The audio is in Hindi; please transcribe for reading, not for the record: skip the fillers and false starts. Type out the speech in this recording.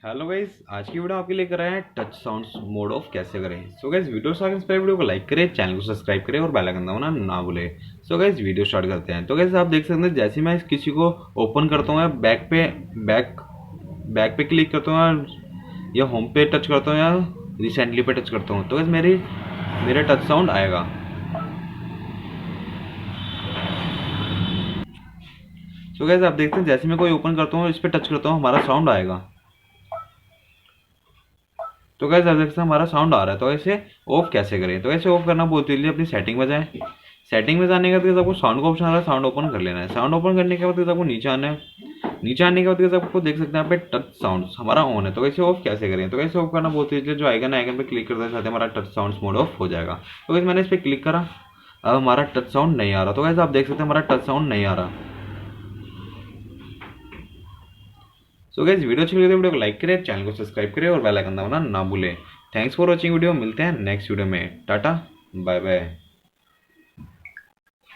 हेलो गाइस, आज की वीडियो आपके लिए कर रहे हैं टच साउंड्स मोड ऑफ कैसे करें। सो गाइस, वीडियो स्टार्ट से पहले वीडियो को लाइक करें, चैनल को सब्सक्राइब करें और बेल आइकन दबाना ना भूलें। सो गाइस, वीडियो स्टार्ट करते हैं। तो गाइस, आप देख सकते हैं जैसे मैं किसी को ओपन करता हूँ या बैक पे क्लिक करता हूँ या होम पे टच करता हूँ या रिसेंटली पे टच करता हूँ, तो गाइस मेरे टच साउंड आएगा। सो गाइस, आप देखते हैं जैसे मैं कोई ओपन करता हूँ, इस पे टच करता हूँ, हमारा साउंड आएगा। तो कैसे आप देखते हैं हमारा साउंड आ रहा है। तो ऐसे ऑफ कैसे करें, तो ऐसे ऑफ करना बहुत जल्दी, अपनी सेटिंग में जाएं। सेटिंग में जाने के बाद आपको साउंड का ऑप्शन आ रहा है, साउंड ओपन कर लेना है। साउंड ओपन करने के बाद आपको नीचे आना है। नीचे आने के बाद आपको देख सकते हैं यहाँ पे टच साउंड हमारा ऑन है। तो कैसे ऑफ कैसे करें, तो कैसे ऑफ करना बहुत ईजी, जो आइकन आइकन पे क्लिक करते साथ हमारा टच साउंड मोड ऑफ हो जाएगा। तो कैसे मैंने इस पर क्लिक करा, अब हमारा टच साउंड नहीं आ रहा। तो कैसे आप देख सकते हैं हमारा टच साउंड नहीं आ रहा। सो गाइस, वीडियो अच्छी लगी तो वीडियो को लाइक करें, चैनल को सब्सक्राइब करें और बेल आइकन दबाना ना भूलें। थैंक्स फॉर वॉचिंग वीडियो, मिलते हैं नेक्स्ट वीडियो में। Tata bye bye.